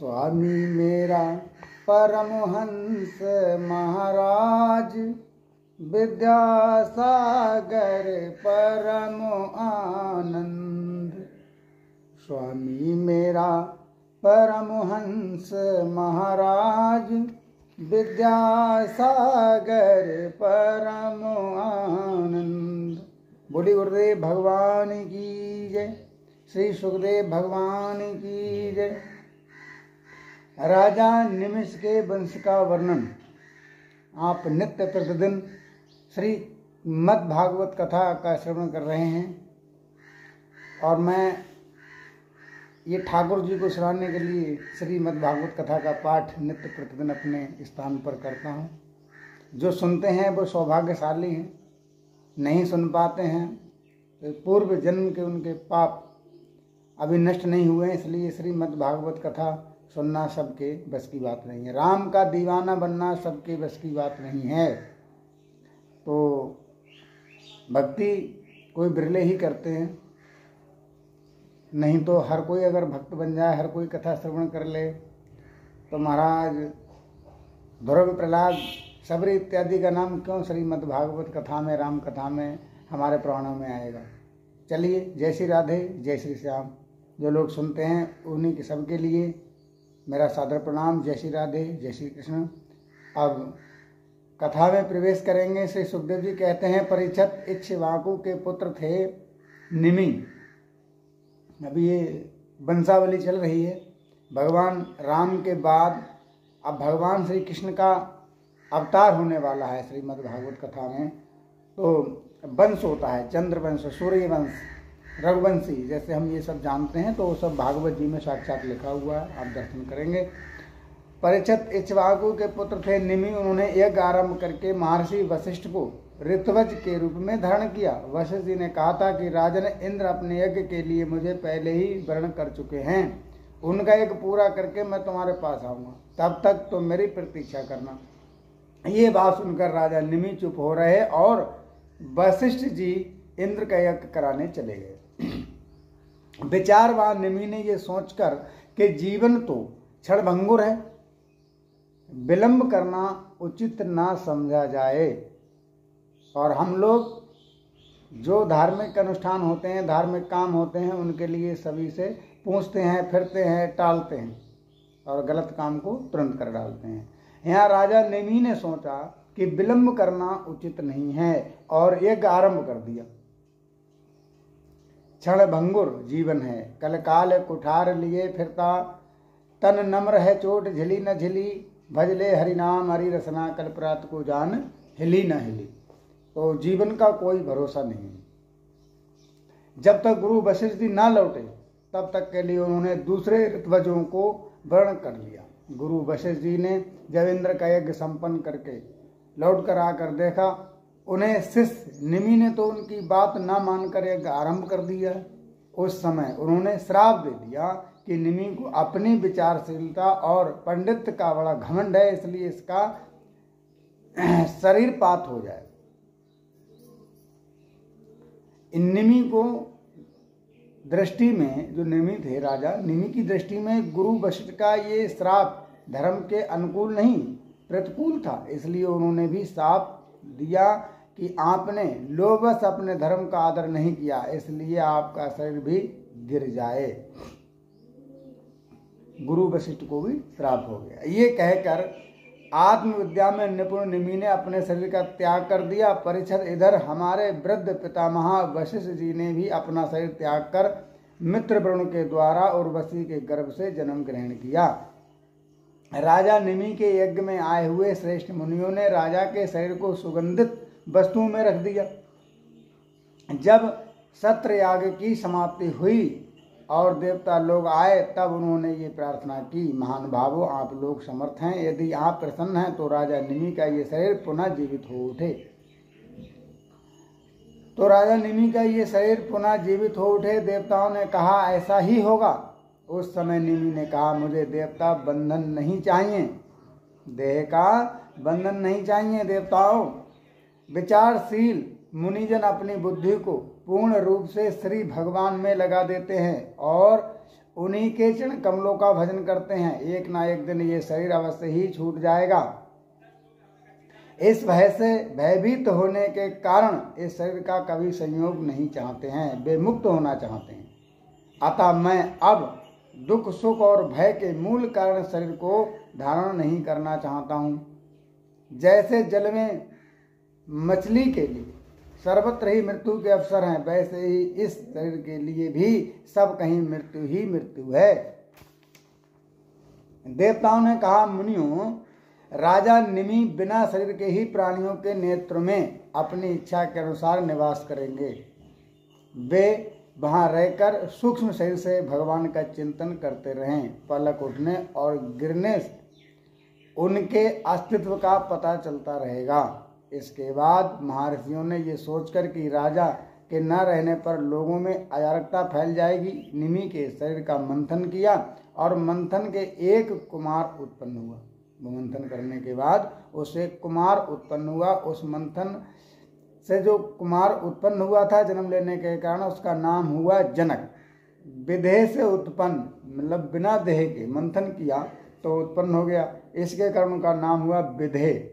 स्वामी मेरा परमहंस महाराज, विद्यासागर परम आनंद। स्वामी मेरा परमहंस महाराज, विद्यासागर परम आनंद। बोली गुरुदेव भगवान की जय। श्री सुखदेव भगवान की जय। राजा निमिष के वंश का वर्णन आप नित्य प्रतिदिन श्री मद् भागवत कथा का श्रवण कर रहे हैं और मैं ये ठाकुर जी को सुनाने के लिए श्री मद् भागवत कथा का पाठ नित्य प्रतिदिन अपने स्थान पर करता हूँ। जो सुनते हैं वो सौभाग्यशाली हैं, नहीं सुन पाते हैं तो पूर्व जन्म के उनके पाप अभी नष्ट नहीं हुए हैं, इसलिए श्री मद् भागवत कथा सुनना सबके बस की बात नहीं है। राम का दीवाना बनना सबके बस की बात नहीं है। तो भक्ति कोई बिरले ही करते हैं, नहीं तो हर कोई अगर भक्त बन जाए, हर कोई कथा श्रवण कर ले तो महाराज ध्रुव, प्रहलाद, सबरी इत्यादि का नाम क्यों श्रीमद् भागवत कथा में, राम कथा में, हमारे पुराणों में आएगा। चलिए, जय श्री राधे, जय श्री श्याम। जो लोग सुनते हैं उन्हीं के सबके लिए मेरा सादर प्रणाम। जय श्री राधे, जय श्री कृष्ण। अब कथा में प्रवेश करेंगे। श्री सुखदेव जी कहते हैं, परीक्षित इक्ष्वाकु के पुत्र थे निमि। अभी ये वंशावली चल रही है। भगवान राम के बाद अब भगवान श्री कृष्ण का अवतार होने वाला है श्रीमद् भागवत कथा में। तो वंश होता है, चंद्रवंश, सूर्यवंश, रघुवंशी, जैसे हम ये सब जानते हैं तो वो सब भागवत जी में साक्षात लिखा हुआ है, आप दर्शन करेंगे। परीक्षित इक्ष्वाकु के पुत्र थे निमि। उन्होंने यज्ञ आरंभ करके महर्षि वशिष्ठ को ऋतवज के रूप में धारण किया। वशिष्ठ जी ने कहा था कि राजन इंद्र अपने यज्ञ के लिए मुझे पहले ही वर्ण कर चुके हैं, उनका यज्ञ पूरा करके मैं तुम्हारे पास आऊँगा, तब तक तो मेरी प्रतीक्षा करना। ये बात सुनकर राजा निमि चुप हो रहे और वशिष्ठ जी इंद्र का यज्ञ कराने चले गए। विचारवान निमि ने ये सोचकर कि जीवन तो क्षणभंगुर है, विलंब करना उचित ना समझा जाए और हम लोग जो धार्मिक अनुष्ठान होते हैं, धार्मिक काम होते हैं, उनके लिए सभी से पूछते हैं, फिरते हैं, टालते हैं और गलत काम को तुरंत कर डालते हैं। यहाँ राजा निमि ने सोचा कि विलंब करना उचित नहीं है और यज्ञ आरंभ कर दिया। क्षण भंगुर जीवन है, कल काल कुठार लिए फिरता, तन नम्र है चोट झिली न झिली, भजले हरिनाम हरि रसना, कल प्रात को जान हिली न हिली। तो जीवन का कोई भरोसा नहीं। जब तक गुरु वशिष्ठ जी ना लौटे तब तक के लिए उन्होंने दूसरे ऋतवजों को वर्ण कर लिया। गुरु वशिष्ठ जी ने जब इंद्र का यज्ञ संपन्न करके लौट कर आकर देखा, उन्हें शिष्य निमि ने तो उनकी बात ना मानकर यज्ञ आरंभ कर दिया। उस समय उन्होंने श्राप दे दिया कि निमि को अपनी विचारशीलता और पंडित का बड़ा घमंड है, इसलिए इसका शरीर पात हो जाए। इन निमि को दृष्टि में, जो निमि थे राजा, निमि की दृष्टि में गुरु वशिष्ठ का ये श्राप धर्म के अनुकूल नहीं, प्रतिकूल था। इसलिए उन्होंने भी श्राप दिया कि आपने लोभवश अपने धर्म का आदर नहीं किया, इसलिए आपका शरीर भी गिर जाए। गुरु वशिष्ठ को भी श्राप हो गया। ये कहकर आत्मविद्या में निपुण निमि ने अपने शरीर का त्याग कर दिया। परीक्षित, इधर हमारे वृद्ध पितामह वशिष्ठ जी ने भी अपना शरीर त्याग कर मित्र वरुण के द्वारा उर्वशी के गर्भ से जन्म ग्रहण किया। राजा निमि के यज्ञ में आए हुए श्रेष्ठ मुनियों ने राजा के शरीर को सुगंधित वस्तुओं में रख दिया। जब सत्र याग की समाप्ति हुई और देवता लोग आए तब उन्होंने ये प्रार्थना की, महान भावों, आप लोग समर्थ हैं, यदि आप प्रसन्न हैं तो राजा निमि का ये शरीर पुनः जीवित हो उठे। तो राजा निमि का ये शरीर पुनः जीवित हो उठे। देवताओं ने कहा ऐसा ही होगा। उस समय निमि ने कहा, मुझे देवता बंधन नहीं चाहिए, देह का बंधन नहीं चाहिए। देवताओं, विचारशील मुनिजन अपनी बुद्धि को पूर्ण रूप से श्री भगवान में लगा देते हैं और उन्हीं के चरण कमलों का भजन करते हैं। एक ना एक दिन ये शरीर अवश्य ही छूट जाएगा। इस भय से भयभीत होने के कारण इस शरीर का कभी संयोग नहीं चाहते हैं, वे मुक्त होना चाहते हैं। अतः मैं अब दुख सुख और भय के मूल कारण शरीर को धारण नहीं करना चाहता हूँ। जैसे जल में मछली के लिए सर्वत्र ही मृत्यु के अवसर हैं, वैसे ही इस शरीर के लिए भी सब कहीं मृत्यु ही मृत्यु है। देवताओं ने कहा, मुनियों, राजा निमि बिना शरीर के ही प्राणियों के नेत्र में अपनी इच्छा के अनुसार निवास करेंगे। वे वहां रहकर सूक्ष्म शरीर से भगवान का चिंतन करते रहें। पलक उठने और गिरने से उनके अस्तित्व का पता चलता रहेगा। इसके बाद महर्षियों ने ये सोचकर कि राजा के न रहने पर लोगों में अराजकता फैल जाएगी, निमि के शरीर का मंथन किया और मंथन के एक कुमार उत्पन्न हुआ। मंथन करने के बाद उसे कुमार उत्पन्न हुआ। उस मंथन से जो कुमार उत्पन्न हुआ था जन्म लेने के कारण, उसका नाम हुआ जनक। विदेह से उत्पन्न मतलब बिना देह के मंथन किया तो उत्पन्न हो गया, इसके कारण उनका नाम हुआ विदेह।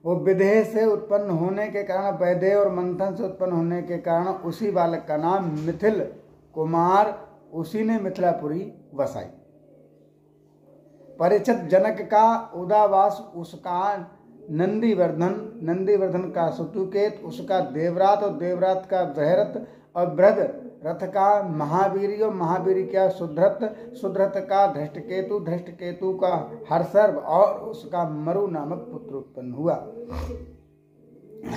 वो विदेह से उत्पन्न होने के कारण, वैदेह और मंथन से उत्पन्न होने के कारण उसी बालक का नाम मिथिल कुमार, उसी ने मिथिलापुरी वसाई। परिचित जनक का उदावास, उसका नंदीवर्धन, नंदीवर्धन का सुतुकेत, उसका देवरात और देवरात का बृहरथ और बृहद रथ का महावीर और महावीर का सुध्रत, सुध्रत का धृष्टकेतु, धृष्टकेतु का हर्षर्व और उसका मरु नामक पुत्र उत्पन्न हुआ।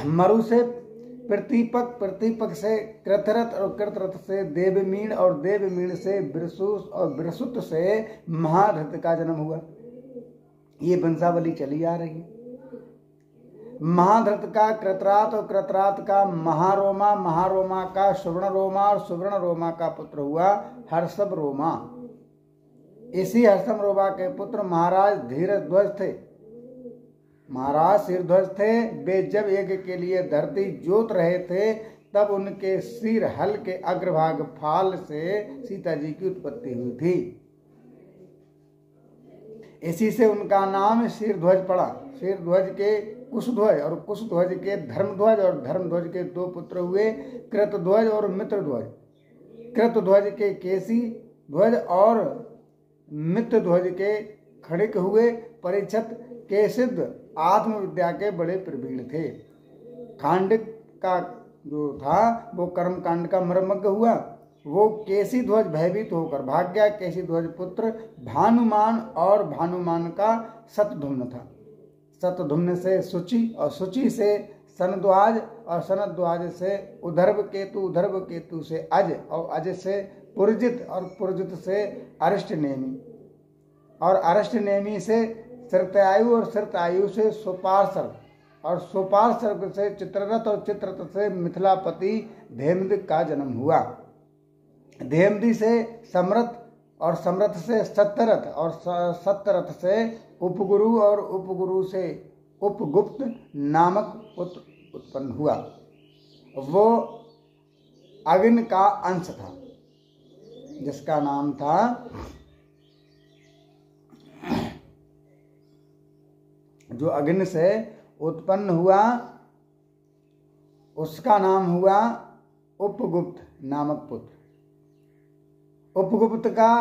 मरु से प्रतिपक, प्रतिपक से कृतरथ और कृतरथ से देवमीण और देवमीण से बिरसुस और बिरसुत से महारथ का जन्म हुआ। ये वंशावली चली आ रही है। महाधृत का कृतरात और कृतरात का महारोमा, महारोमा का सुवर्णरोमा और सुवर्णरोमा का पुत्र हुआ हर्षभ रोमा। इसी हर्षभ रोमा के पुत्र महाराज धीरध्वज थे। महाराज सिरध्वज थे। वे जब यज्ञ के लिए धरती जोत रहे थे तब उनके सिर हल के अग्रभाग फाल से सीता जी की उत्पत्ति हुई थी। इसी से उनका नाम सिरध्वज पड़ा। सिरध्वज के कुशध्वज और कुशध्वज के धर्मध्वज और धर्मध्वज के दो पुत्र हुए, कृतध्वज और मित्रध्वज। कृतध्वज के केसी ध्वज और मित्रध्वज के खड़िक हुए। परीक्षित के सिद्ध आत्मविद्या के बड़े प्रवीण थे। खांडिक का जो था वो कर्म कांड का मर्मज्ञ हुआ। वो केसी ध्वज भयभीत होकर भाग गया। केसी ध्वज पुत्र भानुमान और भानुमान का शतधुम्न था। शतधुम्न से शुचि और शुचि से सनद्वाज और सनद्वाज से उधर्व केतु, उधर्व केतु से अज और अज से पुरजित और पुरजित से अरिष्टनेमी और अरिष्टनेमी से श्रुतायु और श्रुतायु से सुपार्श्व और सुपार्श्व से चित्ररथ और चित्ररथ से मिथिलापति धेमद का जन्म हुआ। धेमदी से समरथ और समरथ से सत्यरथ और सत्यरथ से उपगुरु और उपगुरु से उपगुप्त नामक पुत्र उत्पन्न हुआ। वो अग्नि का अंश था जिसका नाम था जो अग्नि से उत्पन्न हुआ उसका नाम हुआ उपगुप्त नामक पुत्र। उपगुप्त का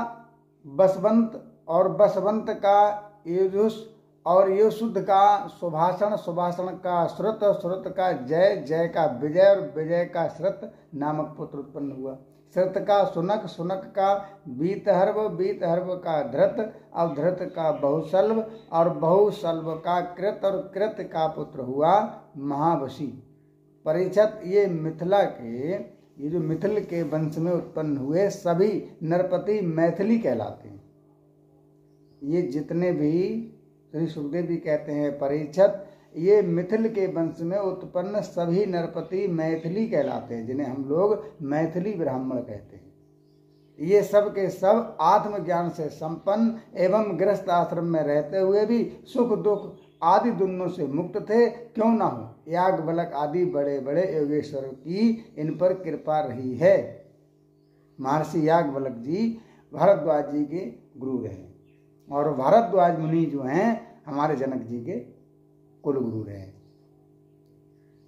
बसवंत और बसवंत का युजुष और युशुद्ध का सुभाषण, सुभाषण का श्रुत, श्रुत का जय, जय का विजय और विजय का श्रुत नामक पुत्र उत्पन्न हुआ। श्रुत का सुनक, सुनक का बीतहर्व, बीतहर्व का धृत और धृत का बहुशल्व और बहुशल्व का कृत और कृत का पुत्र हुआ महावशी। परीक्षित, ये मिथिला के ये जो मिथिल के वंश में उत्पन्न हुए सभी नरपति मैथिली कहलाते हैं। ये जितने भी श्री सुखदेव जी कहते हैं परीक्षित, ये मिथिल के वंश में उत्पन्न सभी नरपति मैथिली कहलाते हैं, जिन्हें हम लोग मैथिली ब्राह्मण कहते हैं। ये सब के सब आत्मज्ञान से संपन्न एवं गृहस्थ आश्रम में रहते हुए भी सुख दुख आदि दोनों से मुक्त थे। क्यों ना हो, याग बलक आदि बड़े बड़े योगेश्वर की इन पर कृपा रही है। महर्षि याज्ञवल्क्य जी भारद्वाज जी के गुरु रहे, और भारद्वाज मुनि जो हैं हमारे जनक जी के कुल गुरु रहे।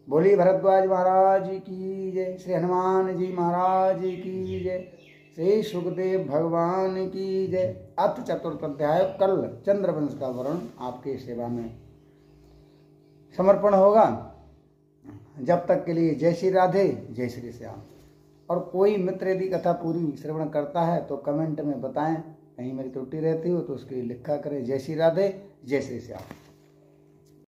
बोलिए भरद्वाज महाराज की जय, श्री हनुमान जी महाराज की जय, श्री सुखदेव भगवान की जय। अथ चतुर्थ अध्याय कल चंद्रवंश का वर्णन आपके सेवा में समर्पण होगा। जब तक के लिए जय श्री राधे, जय श्री श्याम। और कोई मित्र यदि कथा पूरी श्रवण करता है तो कमेंट में बताएं, कहीं मेरी त्रुटि रहती हो तो उसके लिए लिखा करें। जय श्री राधे, जय श्री श्याम।